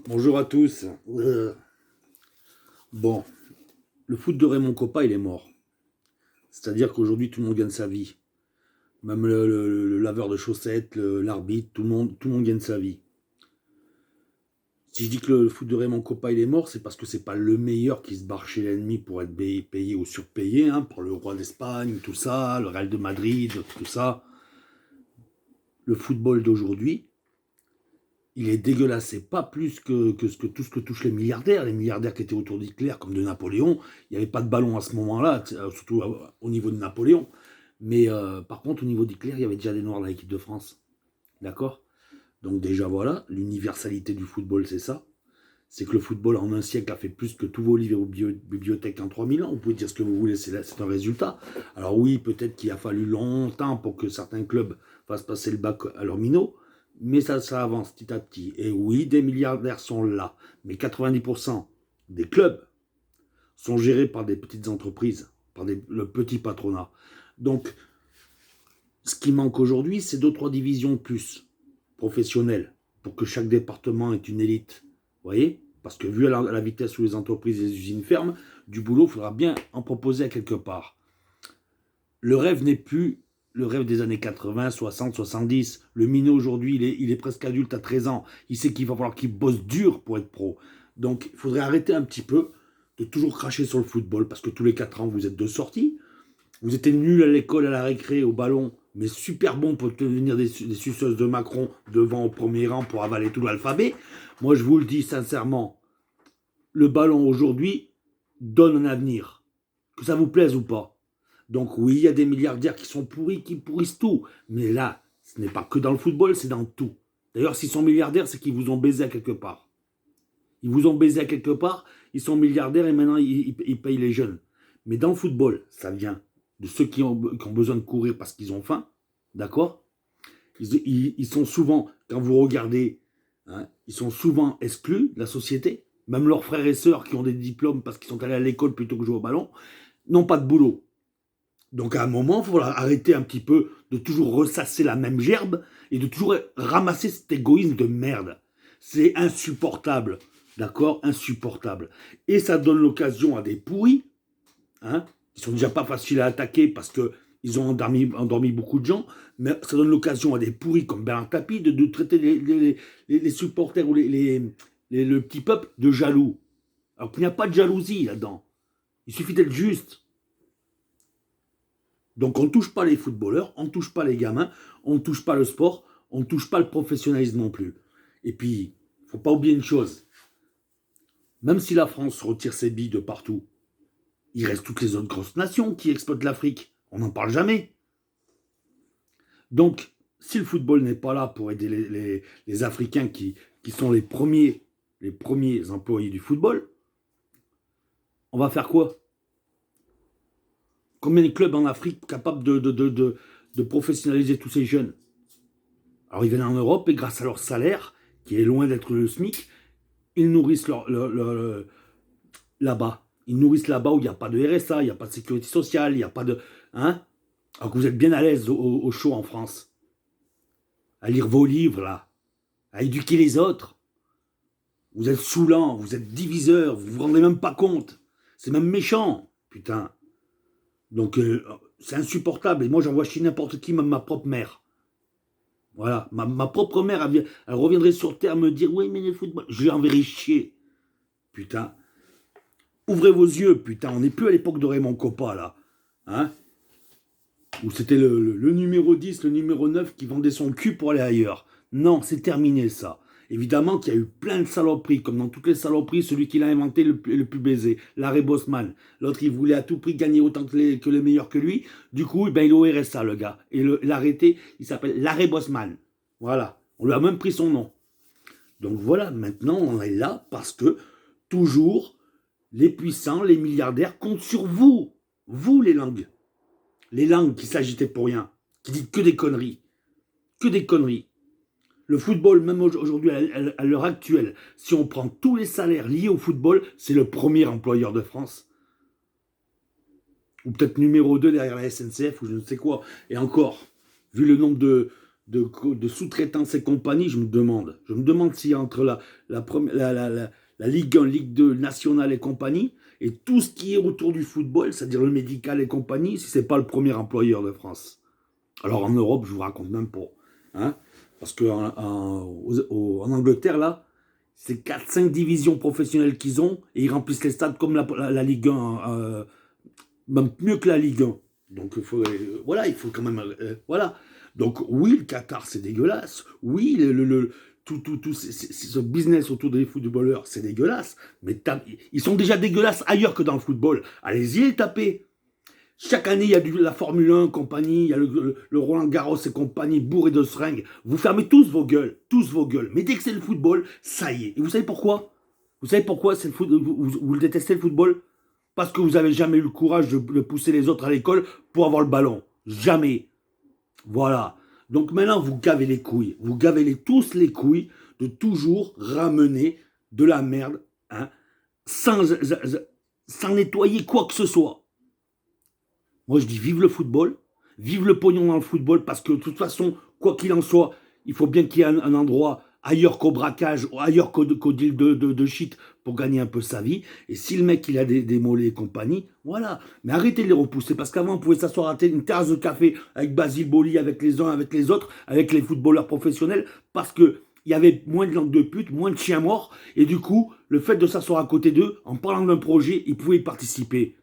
Bonjour à tous. Bon, le foot de Raymond Kopa, il est mort. C'est-à-dire qu'aujourd'hui, tout le monde gagne sa vie. Même le laveur de chaussettes, l'arbitre, tout le monde gagne sa vie. Si je dis que le foot de Raymond Kopa, il est mort, c'est parce que c'est pas le meilleur qui se barre chez l'ennemi pour être payé ou surpayé, par le roi d'Espagne, tout ça, le Real de Madrid, tout ça. Le football d'aujourd'hui, il est dégueulasse. C'est pas plus que tout ce que touchent les milliardaires. Les milliardaires qui étaient autour d'Hitler, comme de Napoléon, il n'y avait pas de ballon à ce moment-là, surtout au niveau de Napoléon. Mais par contre, au niveau d'Hitler, il y avait déjà des Noirs dans l'équipe de France. D'accord. Donc déjà voilà, l'universalité du football, c'est ça. C'est que le football en un siècle a fait plus que tous vos livres ou bibliothèques en 3000 ans. Vous pouvez dire ce que vous voulez, c'est un résultat. Alors oui, peut-être qu'il a fallu longtemps pour que certains clubs fassent passer le bac à leurs minots, mais ça avance petit à petit. Et oui, des milliardaires sont là, mais 90% des clubs sont gérés par des petites entreprises, par le petit patronat. Donc, ce qui manque aujourd'hui, c'est 2 3 divisions de plus professionnelles pour que chaque département ait une élite. Vous voyez? Parce que vu la vitesse où les entreprises et les usines ferment, du boulot, il faudra bien en proposer à quelque part. Le rêve n'est plus le rêve des années 80, 60, 70. Le minot aujourd'hui, il est presque adulte à 13 ans. Il sait qu'il va falloir qu'il bosse dur pour être pro. Donc il faudrait arrêter un petit peu de toujours cracher sur le football parce que tous les 4 ans, vous êtes de sortie. Vous étiez nuls à l'école, à la récré, au ballon, mais super bon pour devenir des suceuses de Macron devant au premier rang pour avaler tout l'alphabet. Moi, je vous le dis sincèrement, le ballon aujourd'hui donne un avenir. Que ça vous plaise ou pas. Donc oui, il y a des milliardaires qui sont pourris, qui pourrissent tout. Mais là, ce n'est pas que dans le football, c'est dans tout. D'ailleurs, s'ils sont milliardaires, c'est qu'ils vous ont baisé à quelque part. Ils vous ont baisé à quelque part, ils sont milliardaires et maintenant ils payent les jeunes. Mais dans le football, ça vient de ceux qui ont besoin de courir parce qu'ils ont faim. D'accord. Ils sont souvent, quand vous regardez, ils sont souvent exclus de la société. Même leurs frères et sœurs qui ont des diplômes parce qu'ils sont allés à l'école plutôt que jouer au ballon, n'ont pas de boulot. Donc à un moment, il faut arrêter un petit peu de toujours ressasser la même gerbe et de toujours ramasser cet égoïsme de merde. C'est insupportable. D'accord. Insupportable. Et ça donne l'occasion à des pourris, qui sont déjà pas faciles à attaquer parce qu'ils ont endormi beaucoup de gens, mais ça donne l'occasion à des pourris comme Bernard Tapie de traiter les supporters ou le petit peuple de jaloux. Alors qu'il n'y a pas de jalousie là-dedans. Il suffit d'être juste. Donc on ne touche pas les footballeurs, on ne touche pas les gamins, on ne touche pas le sport, on ne touche pas le professionnalisme non plus. Et puis, il ne faut pas oublier une chose. Même si la France retire ses billes de partout, il reste toutes les autres grosses nations qui exploitent l'Afrique. On n'en parle jamais. Donc, si le football n'est pas là pour aider les Africains qui sont les premiers employés du football, on va faire quoi? Combien de clubs en Afrique capables de professionnaliser tous ces jeunes? Alors ils viennent en Europe et grâce à leur salaire, qui est loin d'être le SMIC, ils nourrissent là-bas. Ils nourrissent là-bas où il n'y a pas de RSA, il n'y a pas de sécurité sociale, il n'y a pas de... Alors que vous êtes bien à l'aise au chaud en France. À lire vos livres, là. À éduquer les autres. Vous êtes saoulant, vous êtes diviseur, vous vous rendez même pas compte. C'est même méchant, putain. Donc c'est insupportable. Et moi j'envoie chez n'importe qui, même ma propre mère. Voilà, ma propre mère, elle reviendrait sur terre me dire oui, mais le football, je lui enverrai chier. Putain. Ouvrez vos yeux, putain, on n'est plus à l'époque de Raymond Kopa, là. Où c'était le numéro 10, le numéro 9 qui vendait son cul pour aller ailleurs. Non, c'est terminé, ça. Évidemment qu'il y a eu plein de saloperies, comme dans toutes les saloperies, celui qui l'a inventé le plus baisé, Larry Bosman. L'autre, il voulait à tout prix gagner autant que les meilleurs que lui. Du coup, il est au RSA, le gars. Et l'arrêté, il s'appelle Larry Bosman. Voilà. On lui a même pris son nom. Donc voilà, maintenant, on est là parce que, toujours, les puissants, les milliardaires comptent sur vous. Vous, les langues. Les langues qui s'agitaient pour rien. Qui disent que des conneries. Que des conneries. Le football, même aujourd'hui, à l'heure actuelle, si on prend tous les salaires liés au football, c'est le premier employeur de France. Ou peut-être numéro 2 derrière la SNCF, ou je ne sais quoi. Et encore, vu le nombre de sous-traitance et compagnie, je me demande. Je me demande si entre la Ligue 1, Ligue 2, Nationale et compagnie, et tout ce qui est autour du football, c'est-à-dire le médical et compagnie, si c'est pas le premier employeur de France. Alors en Europe, je vous raconte même pas. Hein, parce qu'en Angleterre, là, c'est 4-5 divisions professionnelles qu'ils ont, et ils remplissent les stades comme la Ligue 1, même mieux que la Ligue 1. Donc voilà, il faut quand même... voilà. Donc oui, le Qatar, c'est dégueulasse. Oui, tout ce business autour des footballeurs, c'est dégueulasse. Mais ils sont déjà dégueulasses ailleurs que dans le football. Allez-y les taper. Chaque année, il y a la Formule 1 compagnie, il y a le Roland Garros et compagnie, bourré de seringues. Vous fermez tous vos gueules, tous vos gueules. Mais dès que c'est le football, ça y est. Et vous savez pourquoi? Vous savez pourquoi c'est vous le détestez le football? Parce que vous n'avez jamais eu le courage de pousser les autres à l'école pour avoir le ballon. Jamais. Voilà. Donc maintenant, vous gavez les couilles. Vous gavez tous les couilles de toujours ramener de la merde, hein, sans nettoyer quoi que ce soit. Moi, je dis vive le football, vive le pognon dans le football, parce que de toute façon, quoi qu'il en soit, il faut bien qu'il y ait un endroit ailleurs qu'au braquage, ailleurs qu'au deal de shit pour gagner un peu sa vie. Et si le mec, il a des mollets et compagnie, voilà. Mais arrêtez de les repousser, parce qu'avant, on pouvait s'asseoir à une terrasse de café avec Basile Boli, avec les uns, avec les autres, avec les footballeurs professionnels, parce que il y avait moins de langue de pute, moins de chiens morts, et du coup, le fait de s'asseoir à côté d'eux, en parlant d'un projet, ils pouvaient y participer.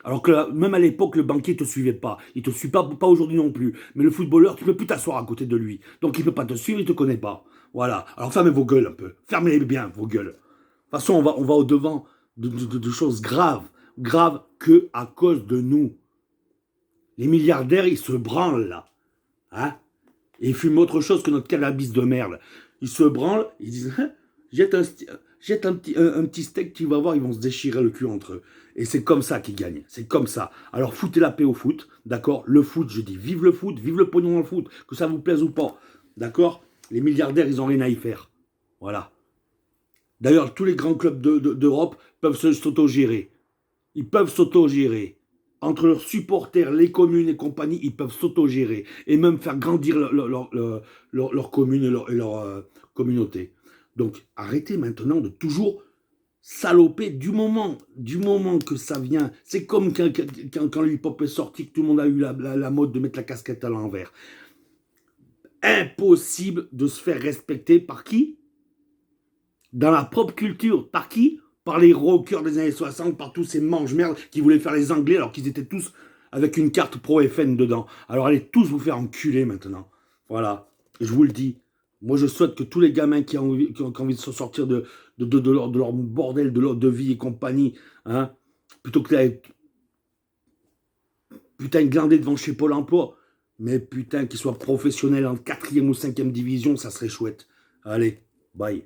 Alors que là, même à l'époque, le banquier ne te suivait pas. Il ne te suit pas aujourd'hui non plus. Mais le footballeur, tu ne peux plus t'asseoir à côté de lui. Donc il ne peut pas te suivre, il ne te connaît pas. Voilà. Alors fermez vos gueules un peu. Fermez-les bien, vos gueules. De toute façon, on va au-devant de choses graves. Graves que à cause de nous. Les milliardaires, ils se branlent là. Hein? Et ils fument autre chose que notre cannabis de merde. Ils se branlent, ils disent hein, jette un petit steak, tu vas voir, ils vont se déchirer le cul entre eux. Et c'est comme ça qu'ils gagnent. C'est comme ça. Alors foutez la paix au foot, d'accord? Le foot, je dis vive le foot, vive le pognon dans le foot, que ça vous plaise ou pas, d'accord? Les milliardaires, ils n'ont rien à y faire. Voilà. D'ailleurs, tous les grands clubs d'Europe peuvent s'autogérer. Ils peuvent s'autogérer. Entre leurs supporters, les communes et compagnie, ils peuvent s'autogérer. Et même faire grandir leur commune et leur communauté. Donc, arrêtez maintenant de toujours saloper du moment que ça vient. C'est comme quand le hip-hop est sorti, que tout le monde a eu la mode de mettre la casquette à l'envers. Impossible de se faire respecter par qui? Dans la propre culture. Par qui? Par les rockers des années 60, par tous ces mange-merdes qui voulaient faire les Anglais alors qu'ils étaient tous avec une carte pro-FN dedans. Alors allez tous vous faire enculer maintenant. Voilà. Je vous le dis. Moi, je souhaite que tous les gamins qui ont envie de se sortir de leur bordel, de vie et compagnie, hein, plutôt que d'être putain glandé devant chez Pôle emploi, mais putain qu'ils soient professionnels en 4e ou 5e division, ça serait chouette. Allez, bye.